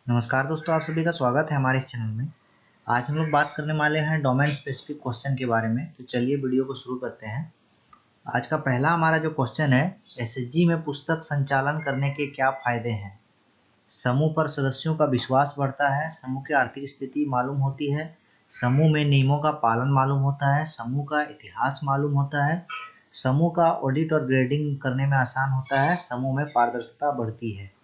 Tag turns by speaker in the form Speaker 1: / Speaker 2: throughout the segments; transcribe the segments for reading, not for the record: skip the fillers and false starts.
Speaker 1: नमस्कार दोस्तों, आप सभी का स्वागत है हमारे इस चैनल में। आज हम लोग बात करने वाले हैं डोमेन स्पेसिफिक क्वेश्चन के बारे में। तो चलिए वीडियो को शुरू करते हैं। आज का पहला हमारा जो क्वेश्चन है, एसएचजी में पुस्तक संचालन करने के क्या फायदे हैं। समूह पर सदस्यों का विश्वास बढ़ता है, समूह की आर्थिक स्थिति मालूम होती है, समूह में नियमों का पालन मालूम होता है, समूह का इतिहास मालूम होता है, समूह का ऑडिट और ग्रेडिंग करने में आसान होता है, समूह में पारदर्शिता बढ़ती है।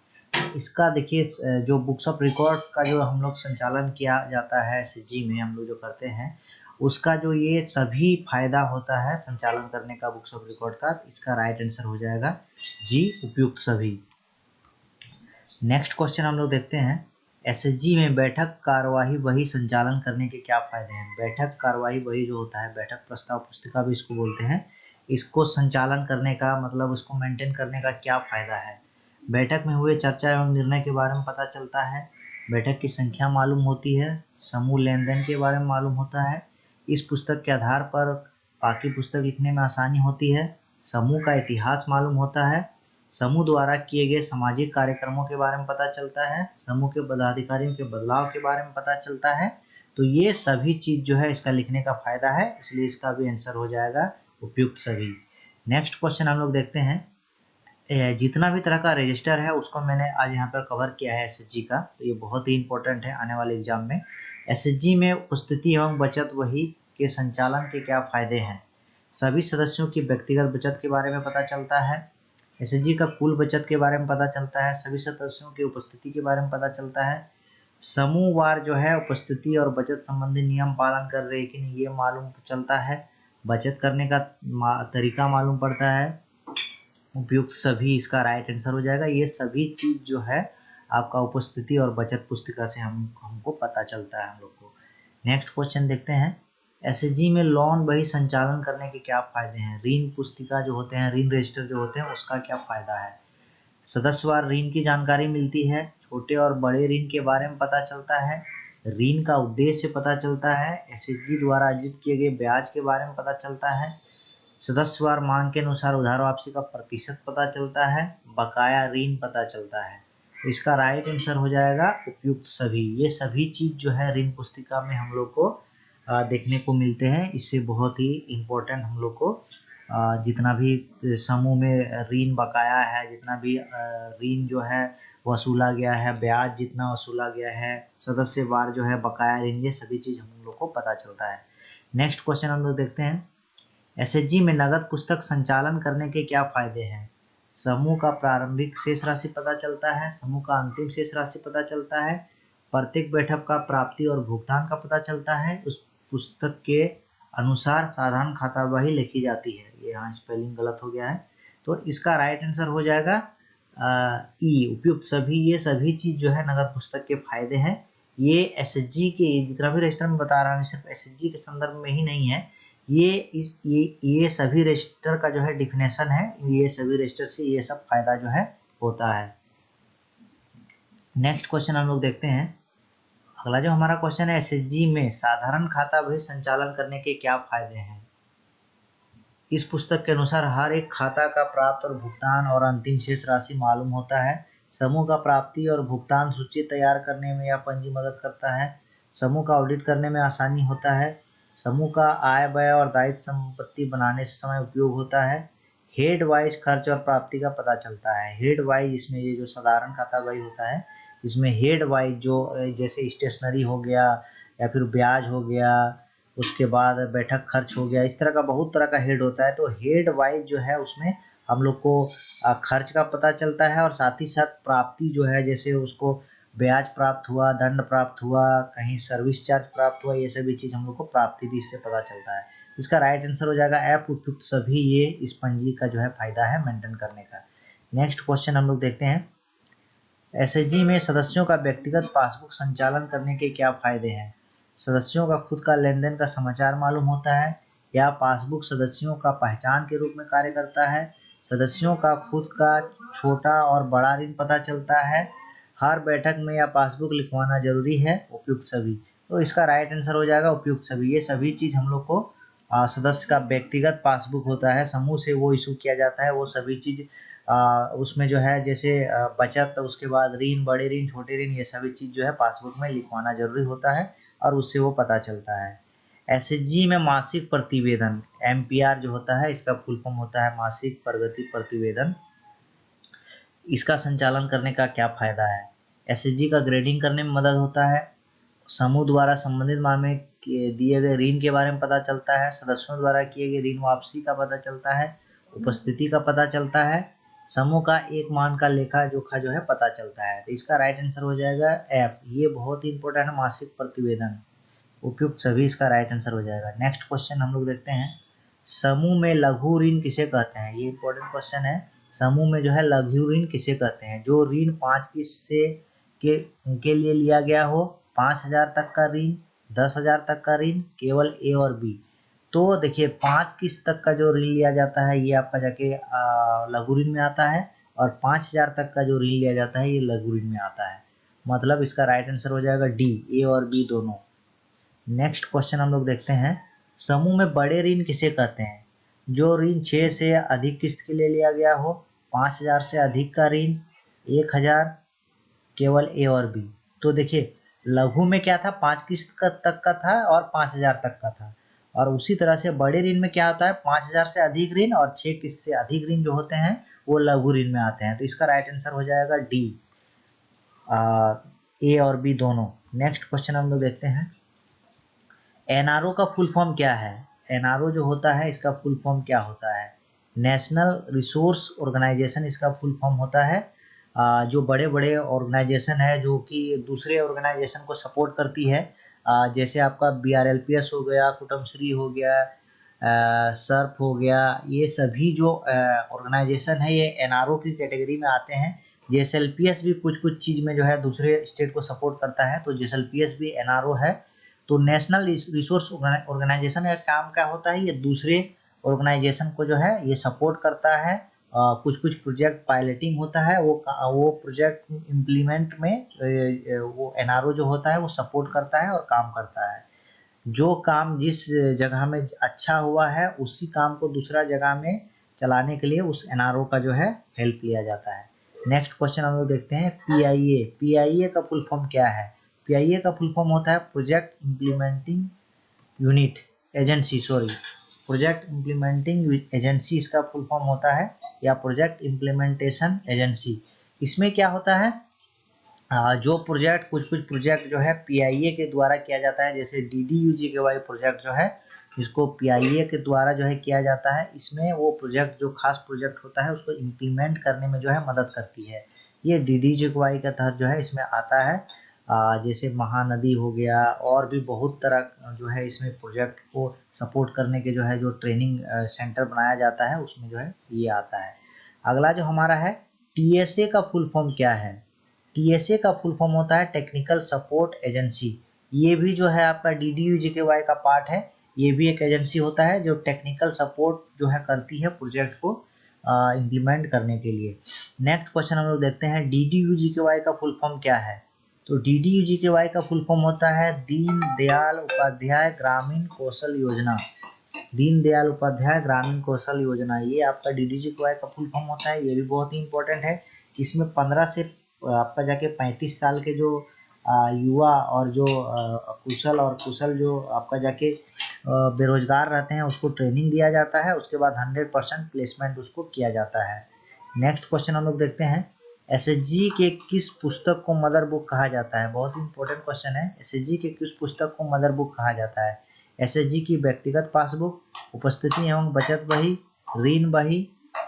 Speaker 1: इसका देखिए जो बुक्स ऑफ रिकॉर्ड का जो हम लोग संचालन किया जाता है एसएचजी में हम लोग जो करते हैं, उसका जो ये सभी फायदा होता है संचालन करने का बुक्स ऑफ रिकॉर्ड का, इसका राइट आंसर हो जाएगा जी, उपयुक्त सभी। नेक्स्ट क्वेश्चन हम लोग देखते हैं, एसएचजी में बैठक कार्यवाही वही संचालन करने के क्या फायदे हैं। बैठक कार्यवाही वही जो होता है, बैठक प्रस्ताव पुस्तिका भी इसको बोलते हैं, इसको संचालन करने का मतलब उसको मेंटेन करने का क्या फायदा है। बैठक में हुए चर्चा एवं निर्णय के बारे में पता चलता है, बैठक की संख्या मालूम होती है, समूह लेन देन के बारे में मालूम होता है, इस पुस्तक के आधार पर बाकी पुस्तक लिखने में आसानी होती है, समूह का इतिहास मालूम होता है, समूह द्वारा किए गए सामाजिक कार्यक्रमों के बारे में पता चलता है, समूह के पदाधिकारियों के बदलाव के बारे में पता चलता है। तो ये सभी चीज जो है इसका लिखने का फायदा है, इसलिए इसका भी आंसर हो जाएगा उपयुक्त सभी। नेक्स्ट क्वेश्चन हम लोग देखते हैं, जितना भी तरह का रजिस्टर है उसको मैंने आज यहाँ पर कवर किया है एसएचजी का, तो ये बहुत ही इंपॉर्टेंट है आने वाले एग्जाम में। एसएचजी में उपस्थिति एवं बचत वही के संचालन के क्या फायदे हैं। सभी सदस्यों की व्यक्तिगत बचत के बारे में पता चलता है, एसएचजी का कुल बचत के बारे में पता चलता है, सभी सदस्यों की उपस्थिति के बारे में पता चलता है, समूहवार जो है उपस्थिति और बचत संबंधी नियम पालन कर रहे हैं कि नहीं ये मालूम चलता है, बचत करने का तरीका मालूम पड़ता है, उपयुक्त सभी इसका राइट आंसर हो जाएगा। ये सभी चीज जो है आपका उपस्थिति और बचत पुस्तिका से हमको पता चलता है हम लोग को। नेक्स्ट क्वेश्चन देखते हैं, एसएचजी में लोन बही संचालन करने के क्या फायदे हैं। ऋण पुस्तिका जो होते हैं, ऋण रजिस्टर जो होते हैं, उसका क्या फायदा है। सदस्यवार ऋण की जानकारी मिलती है, छोटे और बड़े ऋण के बारे में पता चलता है, ऋण का उद्देश्य पता चलता है, एसएचजी द्वारा अर्जित किए गए ब्याज के बारे में पता चलता है, सदस्यवार मांग के अनुसार उधार वापसी का प्रतिशत पता चलता है, बकाया ऋण पता चलता है। तो इसका राइट आंसर हो जाएगा उपयुक्त सभी। ये सभी चीज जो है ऋण पुस्तिका में हम लोग को देखने को मिलते हैं। इससे बहुत ही इम्पोर्टेंट हम लोग को जितना भी समूह में ऋण बकाया है, जितना भी ऋण जो है वसूला गया है, ब्याज जितना वसूला गया है, सदस्यवार जो है बकाया ऋण, ये सभी चीज हम लोग को पता चलता है। नेक्स्ट क्वेश्चन हम लोग देखते हैं, एसएचजी में नगद पुस्तक संचालन करने के क्या फायदे हैं। समूह का प्रारंभिक शेष राशि पता चलता है, समूह का अंतिम शेष राशि पता चलता है, प्रत्येक बैठक का प्राप्ति और भुगतान का पता चलता है, उस पुस्तक के अनुसार साधारण खाता बही लिखी जाती है। ये यहाँ स्पेलिंग गलत हो गया है, तो इसका राइट आंसर हो जाएगा ई, उपयुक्त सभी। ये सभी चीज जो है नगद पुस्तक के फायदे हैं। ये एसएचजी के जितना भी रजिस्टर में बता रहा हूँ सिर्फ एसएचजी के संदर्भ में ही नहीं है, ये सभी रजिस्टर का जो है डिफिनेशन है, ये सभी रजिस्टर से ये सब फायदा जो है होता है। नेक्स्ट क्वेश्चन हम लोग देखते हैं, अगला जो हमारा क्वेश्चन है, एसएचजी में साधारण खाता बही संचालन करने के क्या फायदे हैं। इस पुस्तक के अनुसार हर एक खाता का प्राप्त और भुगतान और अंतिम शेष राशि मालूम होता है, समूह का प्राप्ति और भुगतान सूची तैयार करने में यह पंजी मदद करता है, समूह का ऑडिट करने में आसानी होता है, समूह का आय व्यय और दायित्व संपत्ति बनाने से समय उपयोग होता है, हेड वाइज खर्च और प्राप्ति का पता चलता है। हेड वाइज इसमें ये जो साधारण खाता बही होता है, इसमें हेड वाइज जो जैसे स्टेशनरी हो गया या फिर ब्याज हो गया, उसके बाद बैठक खर्च हो गया, इस तरह का बहुत तरह का हेड होता है। तो हेड वाइज जो है उसमें हम लोग को खर्च का पता चलता है और साथ ही साथ प्राप्ति जो है, जैसे उसको ब्याज प्राप्त हुआ, दंड प्राप्त हुआ, कहीं सर्विस चार्ज प्राप्त हुआ, ये सभी चीज हम लोग को प्राप्ति भी इससे पता चलता है। इसका राइट आंसर हो जाएगा एफ, उपयुक्त सभी। ये इस पंजी का जो है फायदा है मेंटेन करने का। नेक्स्ट क्वेश्चन हम लोग देखते हैं, एसएचजी में सदस्यों का व्यक्तिगत पासबुक संचालन करने के क्या फायदे हैं। सदस्यों का खुद का लेन देन का समाचार मालूम होता है, या पासबुक सदस्यों का पहचान के रूप में कार्य करता है, सदस्यों का खुद का छोटा और बड़ा ऋण पता चलता है, हर बैठक में यह पासबुक लिखवाना जरूरी है, उपयुक्त सभी। तो इसका राइट आंसर हो जाएगा उपयुक्त सभी। ये सभी चीज हम लोग को सदस्य का व्यक्तिगत पासबुक होता है, समूह से वो इशू किया जाता है, वो सभी चीज उसमें जो है जैसे बचत, उसके बाद ऋण, बड़े ऋण, छोटे ऋण, ये सभी चीज़ जो है पासबुक में लिखवाना जरूरी होता है और उससे वो पता चलता है। एसएचजी में मासिक प्रतिवेदन, एमपीआर जो होता है इसका फुल फॉर्म होता है मासिक प्रगति प्रतिवेदन। इसका संचालन करने का क्या फायदा है? एसएचजी का ग्रेडिंग करने में मदद होता है, समूह द्वारा संबंधित माह में दिए गए ऋण के बारे में पता चलता है, सदस्यों द्वारा किए गए ऋण वापसी का पता चलता है, उपस्थिति का पता चलता है, समूह का एक मान का लेखा जोखा जो है पता चलता है। तो इसका राइट आंसर हो जाएगा एफ। ये बहुत ही इंपॉर्टेंट है, मासिक प्रतिवेदन, उपयुक्त सभी इसका राइट आंसर हो जाएगा। नेक्स्ट क्वेश्चन हम लोग देखते हैं, समूह में लघु ऋण किसे कहते हैं? ये इंपॉर्टेंट क्वेश्चन है। समूह में जो है लघु ऋण किसे कहते हैं? जो ऋण 5 किस्त से के लिए लिया गया हो, 5,000 तक का ऋण, 10,000 तक का ऋण, केवल ए और बी। तो देखिए 5 किस्त तक का जो ऋण लिया जाता है ये आपका जाके लघु ऋण में आता है, और 5,000 तक का जो ऋण लिया जाता है ये लघु ऋण में आता है। मतलब इसका राइट आंसर हो जाएगा डी, ए और बी दोनों। नेक्स्ट क्वेश्चन हम लोग देखते हैं, समूह में बड़े ऋण किसे कहते हैं? जो ऋण 6 से अधिक किस्त के लिए लिया गया हो, 5,000 से अधिक का ऋण, 1,000, केवल ए और बी। तो देखिए लघु में क्या था, 5 किस्त तक का था और 5,000 तक का था, और उसी तरह से बड़े ऋण में क्या होता है, 5,000 से अधिक ऋण और 6 किस्त से अधिक ऋण जो होते हैं वो लघु ऋण में आते हैं। तो इसका राइट आंसर हो जाएगा डी, ए और बी दोनों। नेक्स्ट क्वेश्चन हम लोग देखते हैं, एनआरओ का फुल फॉर्म क्या है? एनआरओ जो होता है इसका फुल फॉर्म क्या होता है? नेशनल रिसोर्स ऑर्गेनाइजेशन इसका फुल फॉर्म होता है। जो बड़े बड़े ऑर्गेनाइजेशन है जो कि दूसरे ऑर्गेनाइजेशन को सपोर्ट करती है, जैसे आपका बीआरएलपीएस हो गया, कुटुम्बश्री हो गया, सर्फ हो गया, ये सभी जो ऑर्गेनाइजेशन है ये एनआरओ की कैटेगरी में आते हैं। जेएसएलपीएस भी कुछ कुछ चीज़ में जो है दूसरे स्टेट को सपोर्ट करता है, तो जेएसएलपीएस भी एनआरओ है। तो नेशनल रिसोर्स ऑर्गेनाइजेशन का काम क्या होता है, ये दूसरे ऑर्गेनाइजेशन को जो है ये सपोर्ट करता है। कुछ कुछ प्रोजेक्ट पायलटिंग होता है, वो प्रोजेक्ट इम्प्लीमेंट में वो एनआरओ जो होता है वो सपोर्ट करता है और काम करता है। जो काम जिस जगह में अच्छा हुआ है उसी काम को दूसरा जगह में चलाने के लिए उस एनआरओ का जो है हेल्प लिया जाता है। नेक्स्ट क्वेश्चन हम लोग देखते हैं, पीआईए। पीआईए का फुल फॉर्म क्या है? पीआईए का फुल फॉर्म होता है project implementing unit agency, sorry, project implementing agency इसका फुल फॉर्म होता है, या प्रोजेक्ट इम्प्लीमेंटेशन एजेंसी। इसमें क्या होता है, जो प्रोजेक्ट कुछ कुछ प्रोजेक्ट जो है पीआईए के द्वारा किया जाता है, जैसे डीडीयूजीकेवाई प्रोजेक्ट जो है इसको पीआईए के द्वारा जो है किया जाता है। इसमें वो प्रोजेक्ट जो खास प्रोजेक्ट होता है उसको इम्प्लीमेंट करने में जो है मदद करती है। ये डीडीयूजीकेवाई के तहत जो है इसमें आता है। जैसे महानदी हो गया, और भी बहुत तरह जो है इसमें प्रोजेक्ट को सपोर्ट करने के जो है जो ट्रेनिंग सेंटर बनाया जाता है उसमें जो है ये आता है। अगला जो हमारा है, टीएसए का फुल फॉर्म क्या है? टीएसए का फुल फॉर्म होता है टेक्निकल सपोर्ट एजेंसी। ये भी जो है आपका डीडीयूजीकेवाई का पार्ट है। ये भी एक एजेंसी होता है जो टेक्निकल सपोर्ट जो है करती है प्रोजेक्ट को इम्प्लीमेंट करने के लिए। नेक्स्ट क्वेश्चन हम लोग देखते हैं, डीडीयूजीकेवाई का फुल फॉर्म क्या है? तो डीडीयूजीकेवाई का फुल फॉर्म होता है दीन दयाल उपाध्याय ग्रामीण कौशल योजना। दीन दयाल उपाध्याय ग्रामीण कौशल योजना, ये आपका डीडीयूजीकेवाई का फुल फॉर्म होता है। ये भी बहुत ही इंपॉर्टेंट है। इसमें 15 से आपका जाके 35 साल के जो युवा और जो कुशल जो आपका जाके बेरोजगार रहते हैं उसको ट्रेनिंग दिया जाता है, उसके बाद 100% प्लेसमेंट उसको किया जाता है। नेक्स्ट क्वेश्चन हम लोग देखते हैं, एसएचजी के किस पुस्तक को मदर बुक कहा जाता है? बहुत ही इंपॉर्टेंट क्वेश्चन है। एसएचजी के किस पुस्तक को मदर बुक कहा जाता है? एसएचजी की व्यक्तिगत पासबुक, उपस्थिति एवं बचत बही, ऋण बही,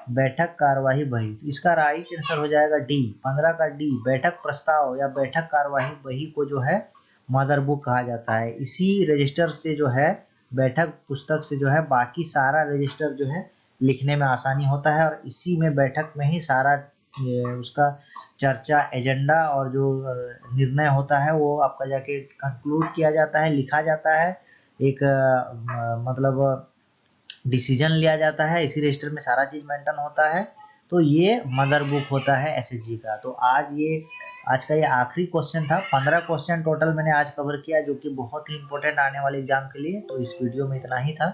Speaker 1: बैठक कार्यवाही बही। तो इसका राइट आंसर हो जाएगा डी, 15 का डी, बैठक प्रस्ताव या बैठक कार्यवाही बही को जो है मदर बुक कहा जाता है। इसी रजिस्टर से जो है, बैठक पुस्तक से जो है बाकी सारा रजिस्टर जो है लिखने में आसानी होता है, और इसी में बैठक में ही सारा उसका चर्चा एजेंडा और जो निर्णय होता है वो आपका जाके कंक्लूड किया जाता है, लिखा जाता है, एक मतलब डिसीजन लिया जाता है। इसी रजिस्टर में सारा चीज मेंटेन होता है। तो ये मदर बुक होता है एसएचजी का। तो आज का ये आखिरी क्वेश्चन था। 15 क्वेश्चन टोटल मैंने आज कवर किया, जो कि बहुत ही इंपॉर्टेंट आने वाले एग्जाम के लिए। तो इस वीडियो में इतना ही था।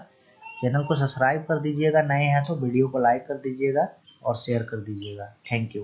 Speaker 1: चैनल को सब्सक्राइब कर दीजिएगा, नए हैं तो वीडियो को लाइक कर दीजिएगा और शेयर कर दीजिएगा। Thank you.